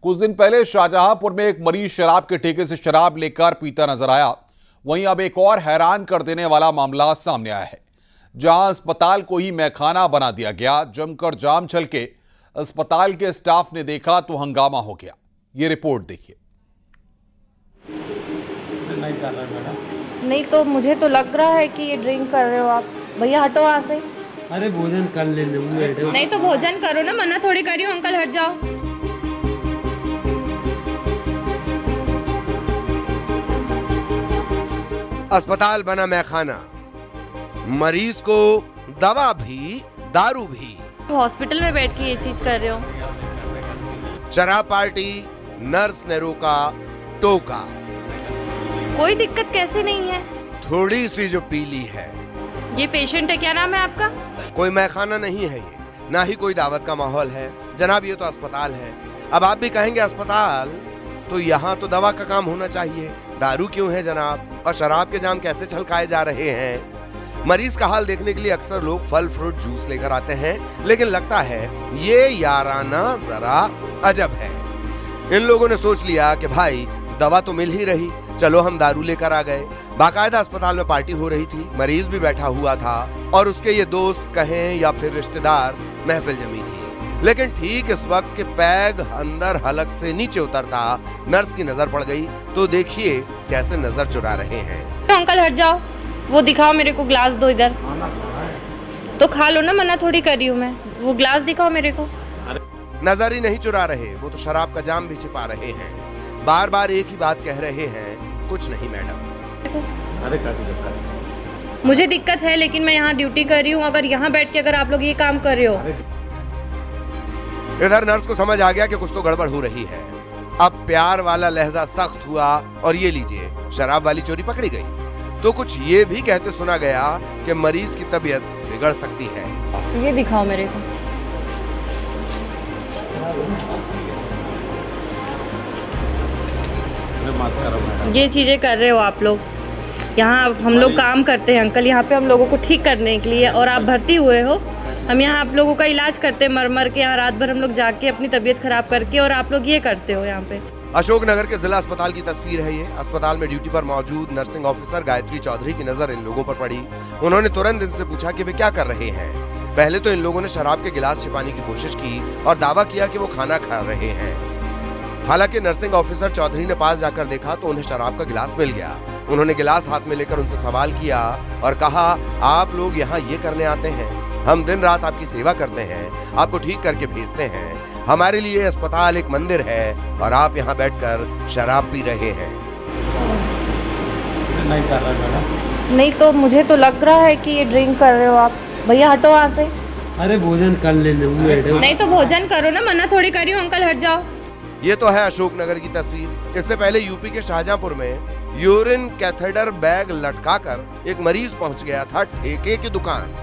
कुछ दिन पहले शाहजहांपुर में एक मरीज शराब के ठेके से शराब लेकर पीता नजर आया। वहीं अब एक और हैरान कर देने वाला मामला सामने आया है, जहां अस्पताल को ही मैखाना बना दिया गया। जमकर जाम छलके अस्पताल के स्टाफ ने देखा तो हंगामा हो गया। ये रिपोर्ट देखिए। नहीं तो मुझे तो लग रहा है कि ये ड्रिंक कर रहे हो आप। भैया हटो वहाँ से। अरे भोजन कर लेने नहीं तो भोजन करो ना, मना थोड़ी कर रही हूँ। अंकल हट जाओ। अस्पताल बना मैखाना, मरीज को दवा भी दारू भी। हॉस्पिटल में बैठ के ये चीज कर रहे हो। शराब पार्टी, नर्स ने रोका टोका। कोई दिक्कत कैसे नहीं है। थोड़ी सी जो पीली है। ये पेशेंट है, क्या नाम है आपका? कोई मैखाना नहीं है ये, ना ही कोई दावत का माहौल है जनाब, ये तो अस्पताल है। अब आप भी कहेंगे अस्पताल तो यहाँ तो दवा का काम होना चाहिए, दारू क्यों है जनाब? और शराब के जाम कैसे छलकाए जा रहे हैं? मरीज का हाल देखने के लिए अक्सर लोग फल फ्रूट जूस लेकर आते हैं, लेकिन लगता है ये याराना जरा अजब है। इन लोगों ने सोच लिया कि भाई दवा तो मिल ही रही, चलो हम दारू लेकर आ गए। बाकायदा अस्पताल में पार्टी हो रही थी, मरीज भी बैठा हुआ था और उसके ये दोस्त कहें या फिर रिश्तेदार, महफिल जमी थी। लेकिन ठीक इस वक्त के पैग अंदर हलक से नीचे उतरता नर्स की नजर पड़ गई तो देखिए कैसे नजर चुरा रहे हैं। तो अंकल हट जाओ, वो दिखाओ मेरे को, ग्लास दो इधर। तो खा लो ना, मना थोड़ी कर रही हूँ मैं। वो ग्लास दिखाओ मेरे को। नजर ही नहीं चुरा रहे, वो तो शराब का जाम भी छिपा रहे हैं। बार बार एक ही बात कह रहे हैं, कुछ नहीं मैडम। अरे दिक्कत, मुझे दिक्कत है, लेकिन मैं यहाँ ड्यूटी कर रही हूँ। अगर यहाँ बैठ के अगर आप लोग ये काम कर रहे हो। इधर नर्स को समझ आ गया कि कुछ तो गड़बड़ हो रही है। अब प्यार वाला लहजा सख्त हुआ और ये लीजिए शराब वाली चोरी पकड़ी गई। तो कुछ ये भी कहते सुना गया कि मरीज की तबीयत बिगड़ सकती है। ये दिखाओ मेरे को। ये चीजें कर रहे हो आप लोग। यहाँ हम लोग काम करते हैं अंकल, यहाँ पे हम लोगों को ठीक करने के लिए, और आप भर्ती हुए हो। हम यहाँ आप लोगों का इलाज करते हैं मर मर के, यहाँ रात भर हम लोग जाके अपनी तबीयत खराब करके, और आप लोग ये करते हो यहाँ पे। अशोकनगर के जिला अस्पताल की तस्वीर है ये। अस्पताल में ड्यूटी पर मौजूद नर्सिंग ऑफिसर गायत्री चौधरी की नजर इन लोगों पर पड़ी। उन्होंने तुरंत इनसे पूछा कि वे क्या कर रहे हैं। पहले तो इन लोगों ने शराब के गिलास छिपाने की कोशिश की और दावा किया कि वो खाना खा रहे हैं। हालांकि नर्सिंग ऑफिसर चौधरी ने पास जाकर देखा तो उन्हें शराब का गिलास मिल गया। उन्होंने गिलास हाथ में लेकर उनसे सवाल किया और कहा, आप लोग यहाँ ये करने आते हैं? हम दिन रात आपकी सेवा करते हैं, आपको ठीक करके भेजते हैं। हमारे लिए अस्पताल एक मंदिर है और आप यहाँ बैठकर शराब पी रहे हैं। नहीं तो मुझे तो लग रहा है कि ये ड्रिंक कर रहे हो आप। भैया हटो वहाँ से। अरे भोजन कर लेने नहीं तो भोजन करो ना, मना थोड़ी कर रही हूँ। अंकल हट जाओ। ये तो है अशोकनगर की तस्वीर। इससे पहले यूपी के शाहजहांपुर में यूरिन कैथेटर बैग लटकाकर एक मरीज पहुंच गया था ठेके की दुकान।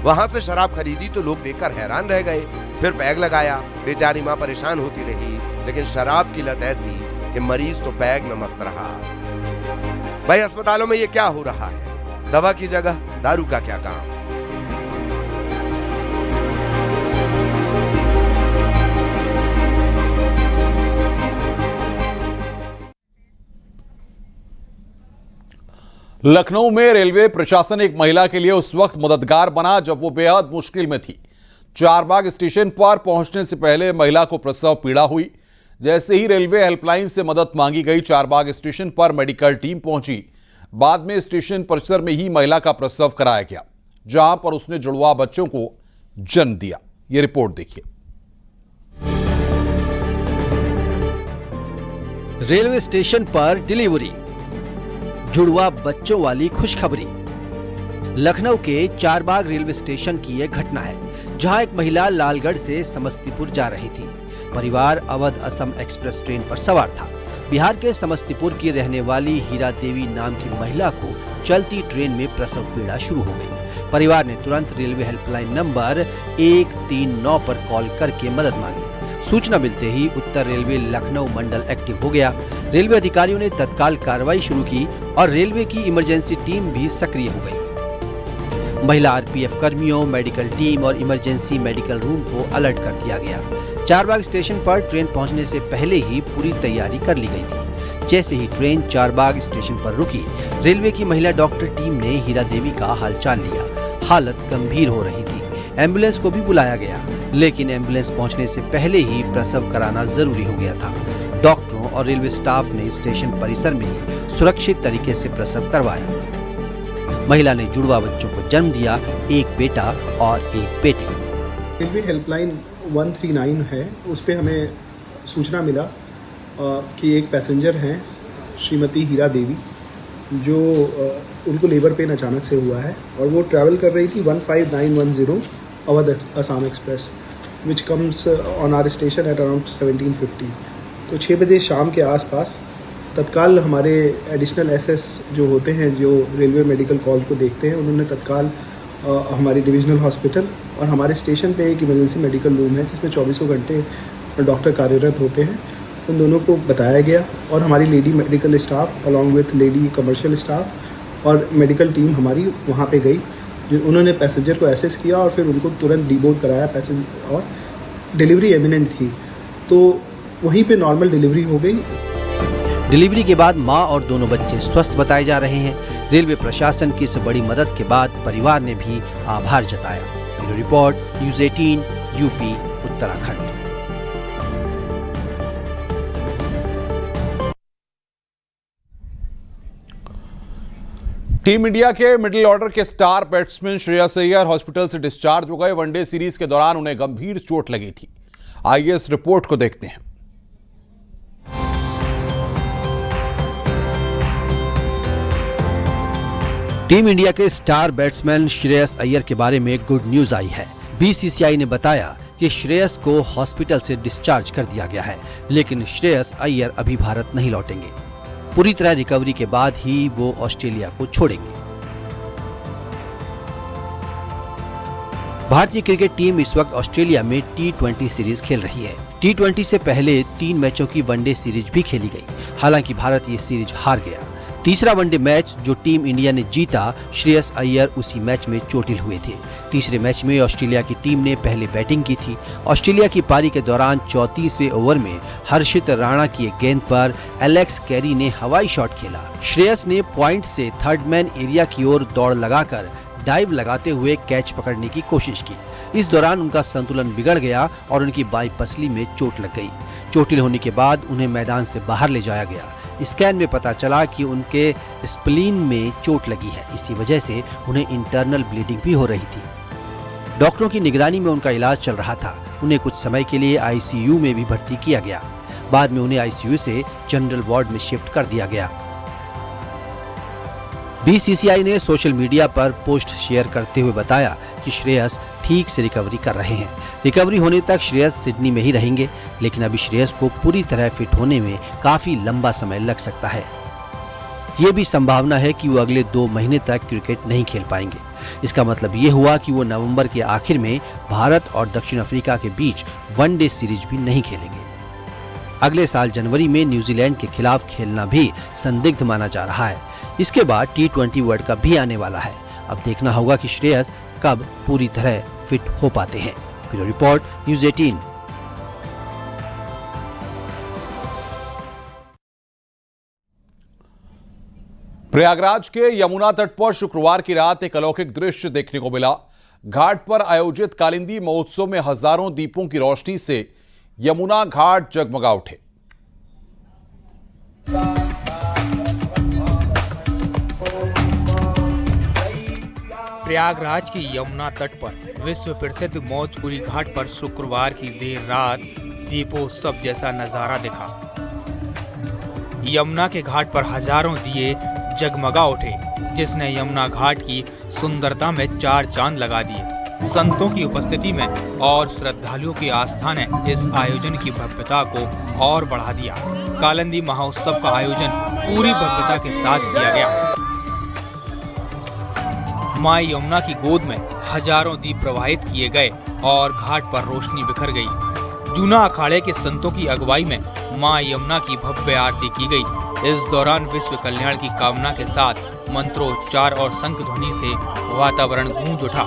वहां से शराब खरीदी तो लोग देखकर हैरान रह गए। फिर बैग लगाया, बेचारी मां परेशान होती रही, लेकिन शराब की लत ऐसी कि मरीज तो बैग में मस्त रहा। भाई अस्पतालों में ये क्या हो रहा है? दवा की जगह दारू का क्या काम? लखनऊ में रेलवे प्रशासन एक महिला के लिए उस वक्त मददगार बना जब वो बेहद मुश्किल में थी। चारबाग स्टेशन पर पहुंचने से पहले महिला को प्रसव पीड़ा हुई। जैसे ही रेलवे हेल्पलाइन से मदद मांगी गई, चारबाग स्टेशन पर मेडिकल टीम पहुंची। बाद में स्टेशन परिसर में ही महिला का प्रसव कराया गया, जहां पर उसने जुड़वा बच्चों को जन्म दिया। ये रिपोर्ट देखिए। रेलवे स्टेशन पर डिलीवरी, जुड़वा बच्चों वाली खुशखबरी। लखनऊ के चारबाग रेलवे स्टेशन की यह घटना है, जहां एक महिला लालगढ़ से समस्तीपुर जा रही थी। परिवार अवध असम एक्सप्रेस ट्रेन पर सवार था। बिहार के समस्तीपुर की रहने वाली हीरा देवी नाम की महिला को चलती ट्रेन में प्रसव पीड़ा शुरू हो गई। परिवार ने तुरंत रेलवे हेल्पलाइन नंबर 139 पर कॉल करके मदद मांगी। सूचना मिलते ही उत्तर रेलवे लखनऊ मंडल एक्टिव हो गया। रेलवे अधिकारियों ने तत्काल कार्रवाई शुरू की और रेलवे की इमरजेंसी टीम भी सक्रिय हो गई। महिला आरपीएफ कर्मियों, मेडिकल टीम और इमरजेंसी मेडिकल रूम को अलर्ट कर दिया गया। चारबाग स्टेशन पर ट्रेन पहुंचने से पहले ही पूरी तैयारी कर ली गई थी। जैसे ही ट्रेन चारबाग स्टेशन पर रुकी, रेलवे की महिला डॉक्टर टीम ने हीरा देवी का हालचाल लिया। हालत गंभीर हो रही थी। एम्बुलेंस को भी बुलाया गया, लेकिन एम्बुलेंस पहुंचने से पहले ही प्रसव कराना जरूरी हो गया था। डॉक्टरों और रेलवे स्टाफ ने स्टेशन परिसर में ही सुरक्षित तरीके से प्रसव करवाया। महिला ने जुड़वा बच्चों को जन्म दिया, एक बेटा और एक बेटी। रेलवे हेल्पलाइन 139 है, उस पर हमें सूचना मिला कि एक पैसेंजर हैं श्रीमती हीरा देवी, जो उनको लेबर पेन अचानक से हुआ है और वो ट्रैवल कर रही थी 15910 Awadh Assam express, which comes on our station at around 1750। तो 6 बजे शाम के आसपास तत्काल हमारे एडिशनल एसएस जो होते हैं, जो रेलवे मेडिकल कॉल को देखते हैं, उन्होंने तत्काल हमारी डिविजनल हॉस्पिटल और हमारे स्टेशन पे एक इमरजेंसी मेडिकल रूम है जिसमें 24 घंटे डॉक्टर कार्यरत होते हैं, उन दोनों को बताया गया और हमारी lady medical staff along with lady commercial staff और मेडिकल टीम हमारी वहाँ पे गई। उन्होंने पैसेंजर को एसेस किया और फिर उनको तुरंत डीबोर्ड कराया पैसेंजर, और डिलीवरी एमिनेंट थी तो वहीं पे नॉर्मल डिलीवरी हो गई। डिलीवरी के बाद मां और दोनों बच्चे स्वस्थ बताए जा रहे हैं। रेलवे प्रशासन की इस बड़ी मदद के बाद परिवार ने भी आभार जताया। Bureau report, news 18, UP, Uttarakhand. Team India के मिडिल ऑर्डर के star batsman Shreyas Iyer hospital से डिस्चार्ज हो गए। वनडे सीरीज के दौरान उन्हें गंभीर चोट लगी थी। आइए इस रिपोर्ट को देखते हैं। टीम इंडिया के स्टार बैट्समैन श्रेयस अय्यर के बारे में गुड न्यूज आई है। बीसीसीआई ने बताया कि श्रेयस को हॉस्पिटल से डिस्चार्ज कर दिया गया है, लेकिन श्रेयस अय्यर अभी भारत नहीं लौटेंगे। पूरी तरह रिकवरी के बाद ही वो ऑस्ट्रेलिया को छोड़ेंगे। भारतीय क्रिकेट टीम इस वक्त ऑस्ट्रेलिया में T20 सीरीज खेल रही है। T20 से पहले 3 मैचों की वनडे सीरीज भी खेली गई। हालांकि भारत ये सीरीज हार गया। तीसरा वनडे मैच जो टीम इंडिया ने जीता, श्रेयस अय्यर उसी मैच में चोटिल हुए थे। तीसरे मैच में ऑस्ट्रेलिया की टीम ने पहले बैटिंग की थी। ऑस्ट्रेलिया की पारी के दौरान 34वें ओवर में हर्षित राणा की एक गेंद पर एलेक्स कैरी ने हवाई शॉट खेला। श्रेयस ने पॉइंट से थर्ड मैन एरिया की ओर दौड़ लगाकर डाइव लगाते हुए कैच पकड़ने की कोशिश की। इस दौरान उनका संतुलन बिगड़ गया और उनकी बाईं पसली में चोट लग गई। चोटिल होने के बाद उन्हें मैदान से बाहर ले जाया गया। स्कैन में पता चला कि उनके स्प्लीन में चोट लगी है। इसी वजह से उन्हें इंटरनल ब्लीडिंग भी हो रही थी। डॉक्टरों की निगरानी में उनका इलाज चल रहा था। उन्हें कुछ समय के लिए आईसीयू में भी भर्ती किया गया। बाद में उन्हें आईसीयू से जनरल वार्ड में शिफ्ट कर दिया गया। बीसीसीआई ने सोशल मीडिया पर पोस्ट शेयर करते हुए बताया कि श्रेयस ठीक से रिकवरी कर रहे हैं। रिकवरी होने तक श्रेयस सिडनी में ही रहेंगे, लेकिन अभी श्रेयस को पूरी तरह फिट होने में काफी लंबा समय लग सकता है। ये भी संभावना है कि वो अगले 2 महीने तक क्रिकेट नहीं खेल पाएंगे। इसका मतलब ये हुआ कि वो नवंबर के आखिर में भारत और दक्षिण अफ्रीका के बीच वनडे सीरीज भी नहीं खेलेंगे। अगले साल जनवरी में न्यूजीलैंड के खिलाफ खेलना भी संदिग्ध माना जा रहा है। इसके बाद T20 वर्ल्ड कप भी आने वाला है। अब देखना होगा कि श्रेयस कब पूरी तरह फिट हो पाते हैं। Bureau report, news 18। प्रयागराज के यमुना तट पर शुक्रवार की रात एक अलौकिक दृश्य देखने को मिला। घाट पर आयोजित कालिंदी महोत्सव में हजारों दीपों की रोशनी से यमुना घाट जगमगा उठे। प्रयागराज की यमुना तट पर विश्व प्रसिद्ध मौजपुरी घाट पर शुक्रवार की देर रात दीपोत्सव जैसा नजारा दिखा। यमुना के घाट पर हजारों दिए जगमगा उठे, जिसने यमुना घाट की सुंदरता में 4 चांद लगा दिए। संतों की उपस्थिति में और श्रद्धालुओं की आस्था ने इस आयोजन की भव्यता को और बढ़ा दिया। कालिंदी महोत्सव का आयोजन पूरी भव्यता के साथ किया गया। मां यमुना की गोद में हजारों दीप प्रवाहित किए गए और घाट पर रोशनी बिखर गई। जूना अखाड़े के संतों की अगुवाई में मां यमुना की भव्य आरती की गई। इस दौरान विश्व कल्याण की कामना के साथ मंत्रोच्चार और शंख ध्वनि से वातावरण गूंज उठा।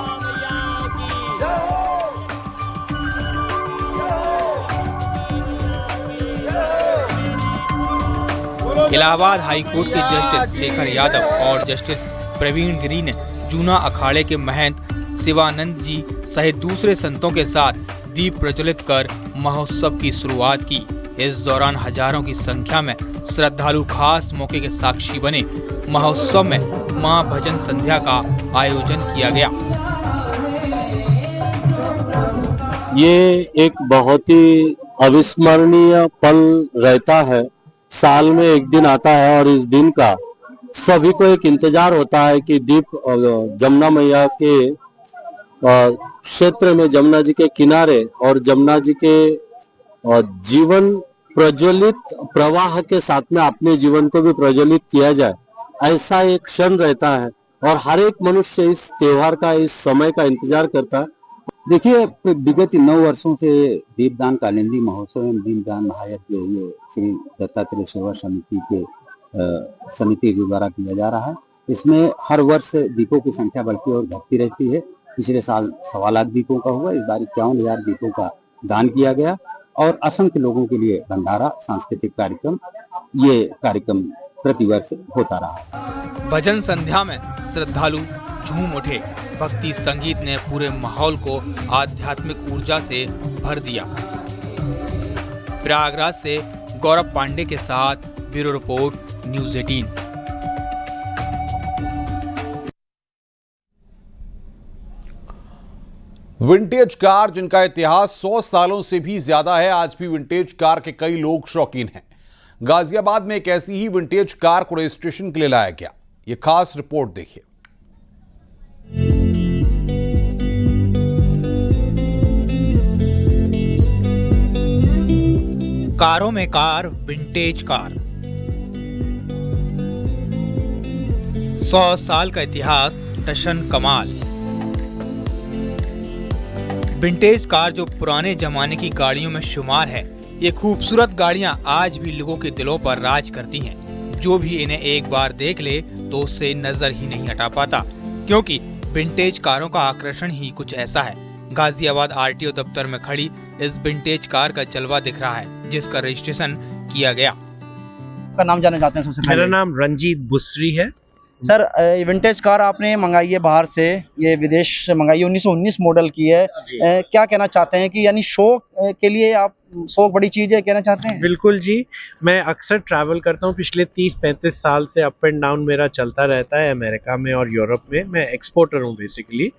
इलाहाबाद हाई कोर्ट के जस्टिस शेखर यादव और जस्टिस प्रवीण गिरी ने जूना अखाड़े के महंत शिवानंद जी सहित दूसरे संतों के साथ दीप प्रज्वलित कर महोत्सव की शुरुआत की। इस दौरान हजारों की संख्या में श्रद्धालु खास मौके के साक्षी बने। महोत्सव में मां भजन संध्या का आयोजन किया गया। ये एक बहुत ही अविस्मरणीय पल रहता है, साल में एक दिन आता है और इस दिन का सभी को एक इंतजार होता है कि दीप जमुना मैया के क्षेत्र में, जमुना जी के किनारे और जमुना जी के जीवन प्रज्वलित प्रवाह के साथ में अपने जीवन को भी प्रज्वलित किया जाए, ऐसा एक क्षण रहता है और हर एक मनुष्य इस त्योहार का, इस समय का इंतजार करता है। देखिए, विगत 9 वर्षों से दीपदान कालिंदी महोत्सव एवं दीपदान महायज्ञ ये श्री दत्तात्रेय सेवा समिति के समिति के द्वारा किया जा रहा है। इसमें हर वर्ष दीपों की संख्या बढ़ती और घटती रहती है। पिछले साल 1.25 लाख दीपों का हुआ, इस बार 51,000 दीपों का दान किया गया और असंख्य लोगों के लिए भंडारा, सांस्कृतिक कार्यक्रम, ये कार्यक्रम प्रतिवर्ष होता रहा है। भजन संध्या में श्रद्धालु झूम उठे। भक्ति संगीत ने पूरे माहौल को आध्यात्मिक ऊर्जा से भर दिया। प्रयागराज से गौरव पांडे के साथ bureau report, news 18। Vintage car जिनका इतिहास 100 सालों से भी ज्यादा है, आज भी विंटेज कार के कई लोग शौकीन हैं। गाजियाबाद में एक ऐसी ही विंटेज कार को रजिस्ट्रेशन के लिए लाया गया। ये खास रिपोर्ट देखिए। कारों में कार, विंटेज कार। 100 साल का इतिहास, टशन कमाल। विंटेज कार जो पुराने जमाने की गाड़ियों में शुमार है, ये खूबसूरत गाड़ियां आज भी लोगों के दिलों पर राज करती हैं। जो भी इन्हें एक बार देख ले तो उससे नजर ही नहीं हटा पाता, क्योंकि विंटेज कारों का आकर्षण ही कुछ ऐसा है। गाजियाबाद आरटीओ दफ्तर में खड़ी इस विंटेज कार का जलवा दिख रहा है, जिसका रजिस्ट्रेशन किया गया। का नाम जानना चाहते हैं सबसे पहले? मेरा नाम रंजीत बुसरी है। सर, विंटेज कार आपने मंगाई है बाहर से, ये विदेश से मंगाई है, 1919 मॉडल की है। क्या कहना चाहते हैं कि यानी शौक के लिए आप, शौक बड़ी चीज है, कहना चाहते हैं? बिल्कुल जी, मैं अक्सर ट्रैवल करता हूँ। पिछले 30-35 साल से अप एंड डाउन मेरा चलता रहता है अमेरिका में और यूरोप में। मैं एक्सपोर्टर हूँ बेसिकली,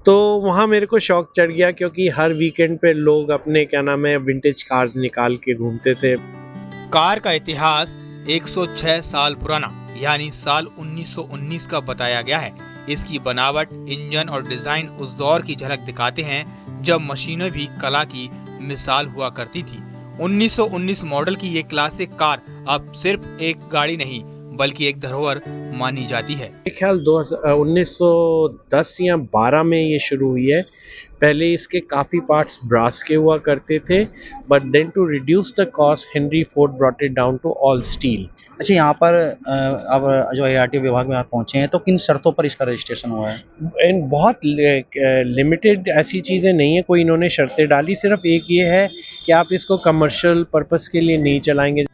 तो वहाँ मेरे को शौक चढ़ गया, क्योंकि हर वीकेंड पे लोग अपने क्या नाम है विंटेज कार्स निकाल के घूमते थे। कार का इतिहास 106 साल पुराना, यानी साल 1919 का बताया गया है। इसकी बनावट, इंजन और डिजाइन उस दौर की झलक दिखाते हैं जब मशीनें भी कला की मिसाल हुआ करती थी। 1919 मॉडल की ये क्लासिक कार अब सिर्फ एक गाड़ी नहीं बल्कि एक धरोहर मानी जाती है। ख्याल 1910 या 12 में ये शुरू हुई है। पहले इसके काफी पार्ट्स ब्रास के हुआ करते थे, but then to reduce the cost Henry Ford brought it down to all steel. अच्छा, यहाँ पर अब जो आरटीओ विभाग में आप पहुंचे हैं, तो किन शर्तों पर इसका रजिस्ट्रेशन हुआ है? बहुत लिमिटेड ऐसी चीज़ें नहीं है कोई इन्होंने शर्तें डाली। सिर्फ एक ये है कि आप इसको कमर्शियल पर्पस के लिए नहीं चलाएंगे।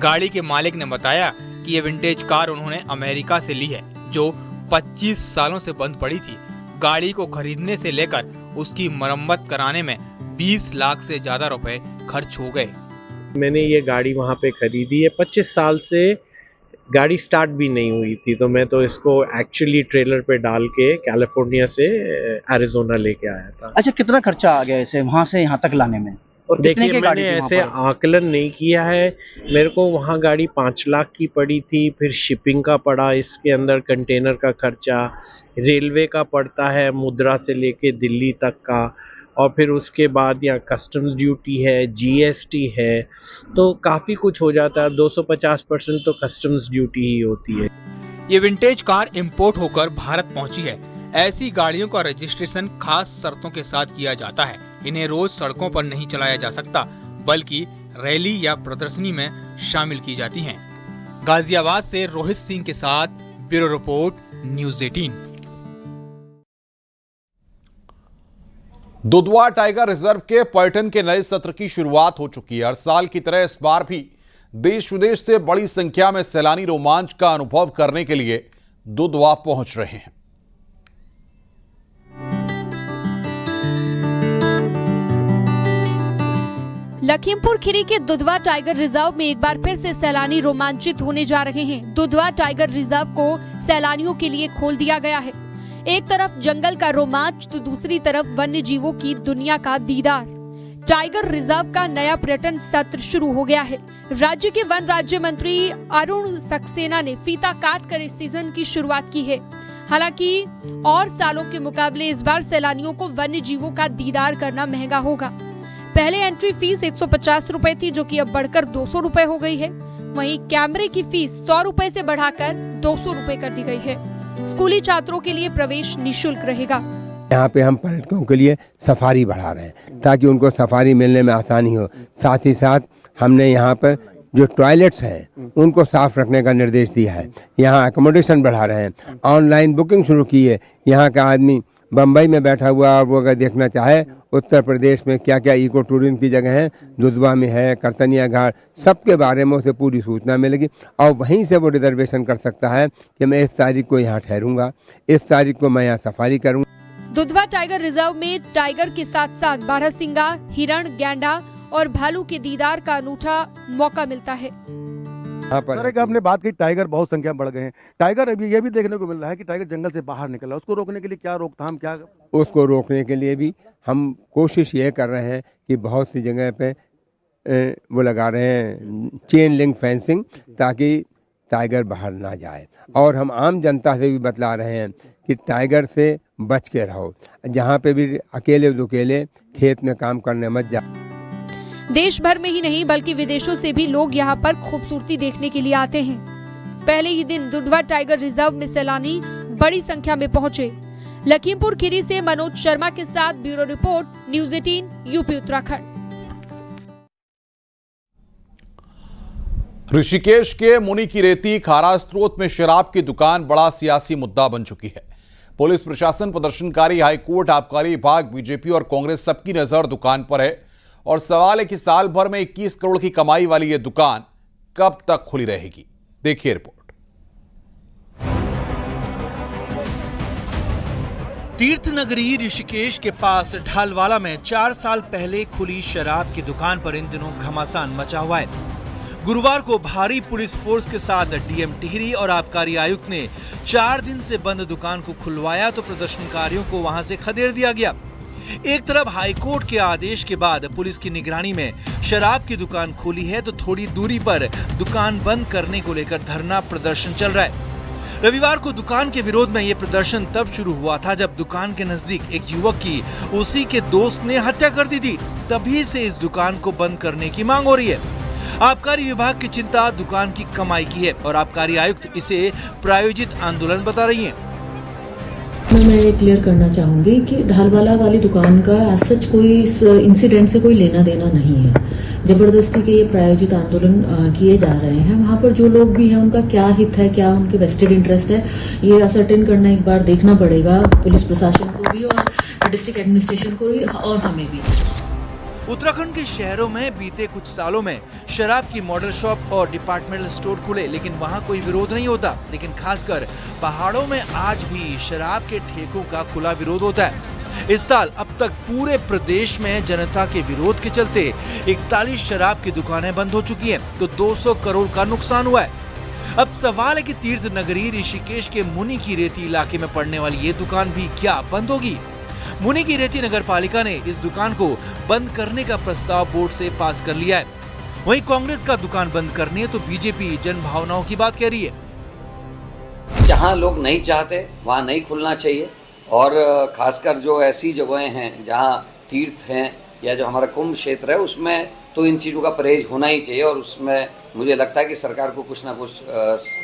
गाड़ी के मालिक ने बताया कि ये विंटेज कार उन्होंने अमेरिका से ली है, जो 25 सालों से बंद पड़ी थी। गाड़ी को खरीदने से लेकर उसकी मरम्मत कराने में 20 लाख से ज्यादा रुपए खर्च हो गए। मैंने ये गाड़ी वहाँ पे खरीदी है। 25 साल से गाड़ी स्टार्ट भी नहीं हुई थी, तो मैं तो इसको एक्चुअली ट्रेलर पे डाल के कैलिफोर्निया से एरिजोना लेके आया था। अच्छा, कितना खर्चा आ गया इसे वहाँ से यहाँ तक लाने में? और देखिए, मैंने ऐसे आकलन नहीं किया है। मेरे को वहाँ गाड़ी 5 लाख की पड़ी थी, फिर शिपिंग का पड़ा, इसके अंदर कंटेनर का खर्चा, रेलवे का पड़ता है मुद्रा से लेके दिल्ली तक का, और फिर उसके बाद यहाँ कस्टम्स ड्यूटी है, जीएसटी है, तो काफ़ी कुछ हो जाता है। 250% तो कस्टम्स ड्यूटी ही होती है। ये विंटेज कार इंपोर्ट होकर भारत पहुंची है। ऐसी गाड़ियों का रजिस्ट्रेशन खास शर्तों के साथ किया जाता है। इन्हें रोज सड़कों पर नहीं चलाया जा सकता, बल्कि रैली या प्रदर्शनी में शामिल की जाती हैं। गाजियाबाद से रोहित सिंह के साथ bureau report, news 18। Dudhwa tiger reserve के पर्यटन के नए सत्र की शुरुआत हो चुकी है। हर साल की तरह इस बार भी देश विदेश से बड़ी संख्या में सैलानी रोमांच का अनुभव करने के लिए दुधवा पहुंच रहे हैं। लखीमपुर खीरी के दुधवा टाइगर रिजर्व में एक बार फिर से सैलानी रोमांचित होने जा रहे हैं। दुधवा टाइगर रिजर्व को सैलानियों के लिए खोल दिया गया है। एक तरफ जंगल का रोमांच तो दूसरी तरफ वन्य जीवों की दुनिया का दीदार। टाइगर रिजर्व का नया पर्यटन सत्र शुरू हो गया है। राज्य के वन राज्य मंत्री अरुण सक्सेना ने फीता काट कर इस सीजन की शुरुआत की है। हालांकि और सालों के मुकाबले इस बार सैलानियों को वन्य जीवों का दीदार करना महंगा होगा। पहले एंट्री फीस 150 रुपए थी, जो कि अब बढ़कर 200 रुपए हो गई है। वहीं कैमरे की फीस 100 रुपए से बढ़ाकर 200 रुपए कर दी गई है। स्कूली छात्रों के लिए प्रवेश निःशुल्क रहेगा। यहाँ पे हम पर्यटकों के लिए सफारी बढ़ा रहे हैं ताकि उनको सफारी मिलने में आसानी हो। साथ ही साथ हमने यहाँ पर जो टॉयलेट्स हैं उनको साफ रखने का निर्देश दिया है। यहाँ एकोमोडेशन बढ़ा रहे हैं। ऑनलाइन बुकिंग शुरू की है। यहाँ का आदमी बम्बई में बैठा हुआ और वो अगर देखना चाहे उत्तर प्रदेश में क्या क्या इको टूरिज्म की जगह है, दुधवा में है, करतनिया घाट, सबके बारे में उसे पूरी सूचना मिलेगी और वहीं से वो रिजर्वेशन कर सकता है कि मैं इस तारीख को यहाँ ठहरूंगा, इस तारीख को मैं यहाँ सफारी करूँगा। दुधवा टाइगर रिजर्व में टाइगर के साथ साथ बारहसिंगा, हिरण, गैंडा और भालू के दीदार का अनूठा मौका मिलता है। सर एक आपने बात की टाइगर बहुत संख्या बढ़ गए हैं। टाइगर अभी ये भी देखने को मिल रहा है कि टाइगर जंगल से बाहर निकला, उसको रोकने के लिए क्या रोकथाम, क्या उसको रोकने के लिए भी हम कोशिश ये कर रहे हैं कि बहुत सी जगह पे वो लगा रहे हैं चेन लिंक फेंसिंग ताकि टाइगर बाहर ना जाए। और हम आम जनता से भी बतला रहे हैं कि टाइगर से बच के रहो। जहाँ पे भी अकेले दुकेले खेत में काम करने मत जाओ। देश भर में ही नहीं बल्कि विदेशों से भी लोग यहाँ पर खूबसूरती देखने के लिए आते हैं। पहले ही दिन दुधवा टाइगर रिजर्व में सैलानी बड़ी संख्या में पहुँचे। लखीमपुर खीरी से मनोज शर्मा के साथ bureau report, news 18 UP Uttarakhand. Rishikesh के मुनि की रेती खारा स्त्रोत में शराब की दुकान बड़ा सियासी मुद्दा बन चुकी है। पुलिस प्रशासन, प्रदर्शनकारी, हाईकोर्ट, आबकारी विभाग, बीजेपी और कांग्रेस सबकी नजर दुकान पर है और सवाल है कि साल भर में 21 करोड़ की कमाई वाली यह दुकान कब तक खुली रहेगी। देखिए रिपोर्ट। तीर्थ नगरी ऋषिकेश के पास ढालवाला में 4 साल पहले खुली शराब की दुकान पर इन दिनों घमासान मचा हुआ है। गुरुवार को भारी पुलिस फोर्स के साथ डीएम टिहरी और आबकारी आयुक्त ने 4 दिन से बंद दुकान को खुलवाया तो प्रदर्शनकारियों को वहां से खदेड़ दिया गया। एक तरफ हाईकोर्ट के आदेश के बाद पुलिस की निगरानी में शराब की दुकान खुली है तो थोड़ी दूरी पर दुकान बंद करने को लेकर धरना प्रदर्शन चल रहा है। रविवार को दुकान के विरोध में यह प्रदर्शन तब शुरू हुआ था जब दुकान के नजदीक एक युवक की उसी के दोस्त ने हत्या कर दी थी। तभी से इस दुकान को बंद करने की मांग हो रही है। आबकारी विभाग की चिंता दुकान की कमाई की है और आबकारी आयुक्त इसे प्रायोजित आंदोलन बता रही हैं। मैं ये क्लियर करना चाहूंगी कि ढालवाला वाली दुकान का आज सच कोई इस इंसिडेंट से कोई लेना देना नहीं है। जबरदस्ती के ये प्रायोजित आंदोलन किए जा रहे हैं। वहाँ पर जो लोग भी हैं उनका क्या हित है, क्या उनके वेस्टेड इंटरेस्ट है, ये असर्टेन करना एक बार देखना पड़ेगा पुलिस प्रशासन को भी और डिस्ट्रिक्ट एडमिनिस्ट्रेशन को भी और हमें भी। उत्तराखंड के शहरों में बीते कुछ सालों में शराब की मॉडल शॉप और डिपार्टमेंटल स्टोर खुले, लेकिन वहां कोई विरोध नहीं होता। लेकिन खासकर पहाड़ों में आज भी शराब के ठेकों का खुला विरोध होता है। इस साल अब तक पूरे प्रदेश में जनता के विरोध के चलते 41 शराब की दुकानें बंद हो चुकी हैं, तो 200 करोड़ का नुकसान हुआ है। अब सवाल है कि तीर्थ नगरी ऋषिकेश के मुनि की रेती इलाके में पड़ने वाली ये दुकान भी क्या बंद होगी? मुनि की रेती नगर पालिका ने इस दुकान को बंद करने का प्रस्ताव बोर्ड से पास कर लिया है। वहीं कांग्रेस का दुकान बंद करनी है तो बीजेपी जन भावनाओं की बात कह रही है। जहां लोग नहीं चाहते वहां नहीं खुलना चाहिए और खासकर जो ऐसी जगहें हैं जहां तीर्थ हैं या जो हमारा कुंभ क्षेत्र है उसमें तो इन चीज़ों का परहेज होना ही चाहिए और उसमें मुझे लगता है कि सरकार को कुछ ना कुछ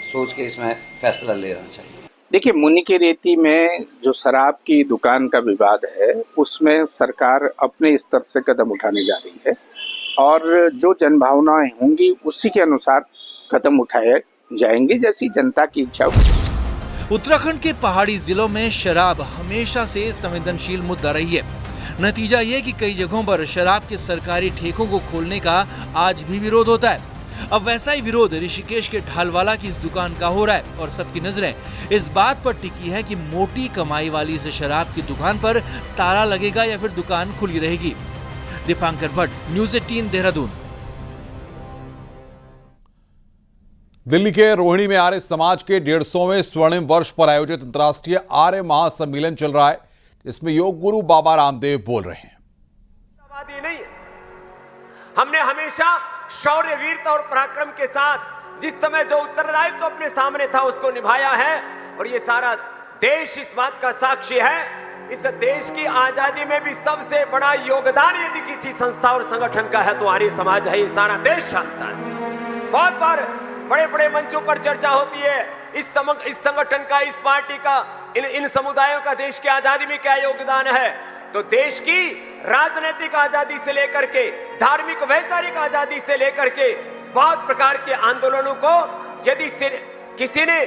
सोच के इसमें फैसला लेना चाहिए। देखिए, मुनि की रेती में जो शराब की दुकान का विवाद है उसमें सरकार अपने स्तर से कदम उठाने जा रही है और जो जनभावनाएं होंगी उसी के अनुसार कदम उठाए जाएंगे जैसी जनता की इच्छा होगी। उत्तराखंड के पहाड़ी जिलों में शराब हमेशा से संवेदनशील मुद्दा रही है। नतीजा ये कि कई जगहों पर शराब के सरकारी ठेकों को खोलने का आज भी विरोध होता है। अब वैसा ही विरोध ऋषिकेश के ढालवाला की इस दुकान का हो रहा है और सबकी नजरें इस बात पर टिकी है कि मोटी कमाई वाली इस शराब की दुकान पर ताला लगेगा या फिर दुकान खुली रहेगी। दीपांकर भट्ट, न्यूज़ 18 देहरादून। दिल्ली के रोहिणी में आर्य समाज के 150वें स्वर्णिम वर्ष पर आयोजित अंतर्राष्ट्रीय आर्य महासम्मेलन चल रहा है, जिसमें योग गुरु बाबा रामदेव बोल रहे हैं। नहीं है। हमने हमेशा शौर्य, वीरता और पराक्रम के साथ जिस समय जो उत्तरदायित्व तो अपने सामने था उसको निभाया है और ये सारा देश इस बात का साक्षी है। इस देश की आजादी में भी सबसे बड़ा योगदान यदि किसी संस्था और संगठन का है तो आर्य समाज है। ये सारा देश जानता है। बहुत बार बड़े बड़े मंचों पर चर्चा होती है इस संगठन का, इस पार्टी का, इन समुदायों का देश की आजादी में क्या योगदान है। तो देश की राजनीतिक आजादी से लेकर के धार्मिक वैचारिक आजादी से लेकर के बहुत प्रकार के आंदोलनों को यदि किसी ने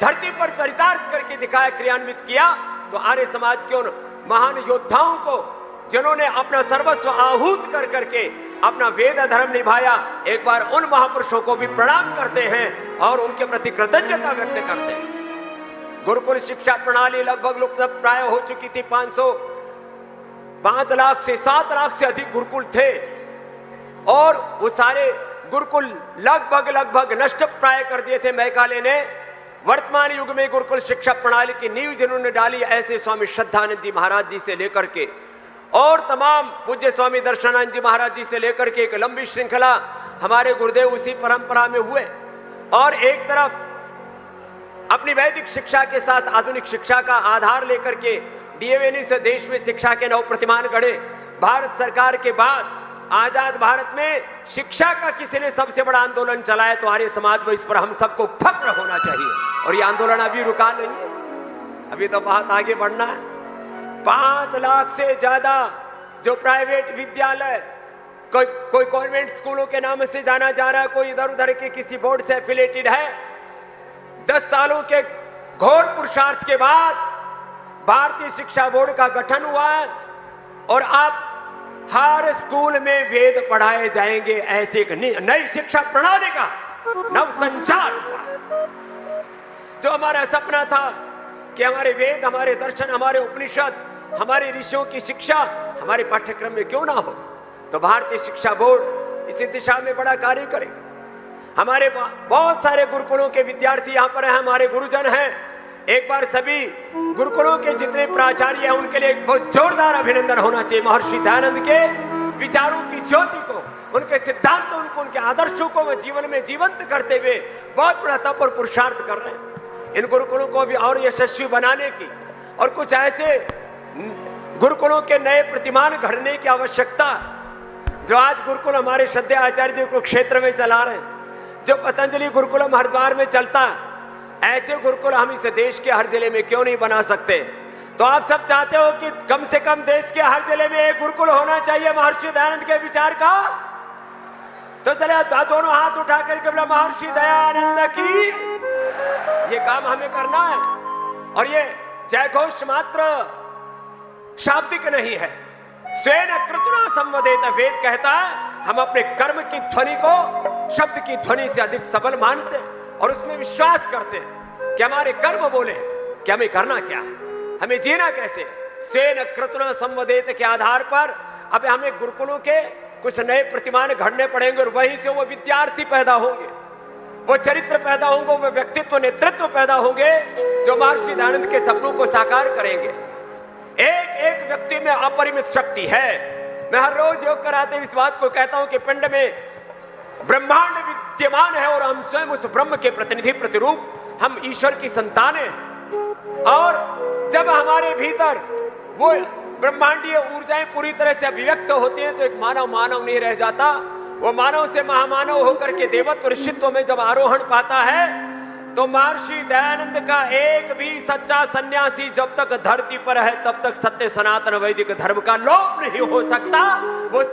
धरती पर चरितार्थ करके दिखाया, क्रियान्वित किया, तो आर्य समाज के उन महान योद्धाओं को जिन्होंने अपना सर्वस्व आहूत कर करके अपना वेद धर्म निभाया, एक बार उन महापुरुषों को भी प्रणाम करते हैं और उनके प्रति कृतज्ञता व्यक्त करते हैं। गुरुकुल शिक्षा प्रणाली लगभग लुप्त प्राय हो चुकी थी। 5 लाख से 7 लाख से अधिक गुरुकुल थे और वो सारे गुरुकुल लगभग नष्ट प्राय कर दिए थे मैकाले ने। वर्तमान युग में गुरुकुल शिक्षा प्रणाली की नींव जिन्होंने डाली ऐसे स्वामी श्रद्धानंद जी महाराज जी से लेकर के और तमाम पूज्य स्वामी दर्शनानंद जी महाराज जी से लेकर के एक लंबी श्रृंखला हमारे गुरुदेव उसी परंपरा में हुए। और एक तरफ अपनी वैदिक शिक्षा के साथ आधुनिक शिक्षा का आधार लेकर के डीएवीएनई से देश में शिक्षा के नव प्रतिमान गढ़े। भारत सरकार के बाद आजाद भारत में शिक्षा का किसी ने सबसे बड़ा आंदोलन चलाया तो आर्य समाज में, इस पर हम सबको फक्र होना चाहिए। और ये आंदोलन अभी रुका नहीं है, अभी तो बहुत आगे बढ़ना है। 5 लाख से ज्यादा जो प्राइवेट विद्यालय, कोई कॉन्वेंट स्कूलों के नाम से जाना जा रहा है, कोई इधर उधर के किसी बोर्ड से एफिलेटेड है। 10 सालों के घोर पुरुषार्थ के बाद भारतीय शिक्षा बोर्ड का गठन हुआ है और अब हर स्कूल में वेद पढ़ाए जाएंगे। ऐसे एक नई शिक्षा प्रणाली का नव संचार हुआ। जो हमारा सपना था कि हमारे वेद, हमारे दर्शन, हमारे उपनिषद, हमारे ऋषियों की शिक्षा हमारे पाठ्यक्रम में क्यों ना हो, तो भारतीय शिक्षा बोर्ड इसी दिशा में बड़ा कार्य करेगा। हमारे बहुत सारे गुरुकुलों के विद्यार्थी यहाँ पर हैं, हमारे गुरुजन हैं। एक बार सभी गुरुकुलों के जितने प्राचार्य हैं उनके लिए एक बहुत जोरदार अभिनंदन होना चाहिए। महर्षि दयानंद के विचारों की ज्योति को, उनके सिद्धांतों को, उनके आदर्शों को जीवन में जीवंत करते हुए बहुत बड़ा तप और पुरुषार्थ कर रहे हैं। इन गुरुकुलों को भी और यशस्वी बनाने की और कुछ ऐसे गुरुकुलों के नए प्रतिमान गढ़ने की आवश्यकता। जो आज गुरुकुल हमारे श्रद्धेय आचार्य जी को क्षेत्र में चला रहे हैं, जो पतंजलि गुरुकुलम हरिद्वार में चलता है, ऐसे गुरुकुल हम इस देश के हर जिले में क्यों नहीं बना सकते। तो आप सब चाहते हो कि कम से कम देश के हर जिले में एक गुरुकुल होना चाहिए महर्षि दयानंद के विचार का। तो चले दोनों हाथ उठा करके बोला महर्षि दयानंद की। ये काम हमें करना है और ये जय घोष मात्र शाब्दिक नहीं है। स्वेन कृतना संवदेत, वेद कहता है हम अपने कर्म की ध्वनि को शब्द की ध्वनि से अधिक सबल मानते हैं और उसमें विश्वास करते हैं कि हमारे कर्म बोले कि हमें करना क्या है, हमें जीना कैसे। स्वेन कृतना संवदेत के आधार पर अब हमें गुरुकुलों के कुछ नए प्रतिमान घड़ने पड़ेंगे और वहीं से वो विद्यार्थी पैदा होंगे, वो चरित्र पैदा होंगे, वो व्यक्तित्व नेतृत्व पैदा होंगे जो महर्षि दयानंद के सपनों को साकार करेंगे। एक एक व्यक्ति में अपरिमित शक्ति है। मैं हर रोज योग कराते हुए इस बात को कहता हूं कि पिंड में ब्रह्मांड विद्यमान है और हम स्वयं उस ब्रह्म के प्रतिनिधि प्रतिरूप, हम ईश्वर की संतानें हैं। और जब हमारे भीतर वो ब्रह्मांडीय ऊर्जाएं पूरी तरह से अभिव्यक्त होती हैं तो एक मानव मानव नहीं रह जाता। वो मानव से महामानव होकर के देवत्व ऋषित्व में जब आरोहण पाता है तो महर्षि दयानंद का एक भी सच्चा सन्यासी जब तक धरती पर है तब तक सत्य सनातन वैदिक धर्म का लोप नहीं हो सकता। वो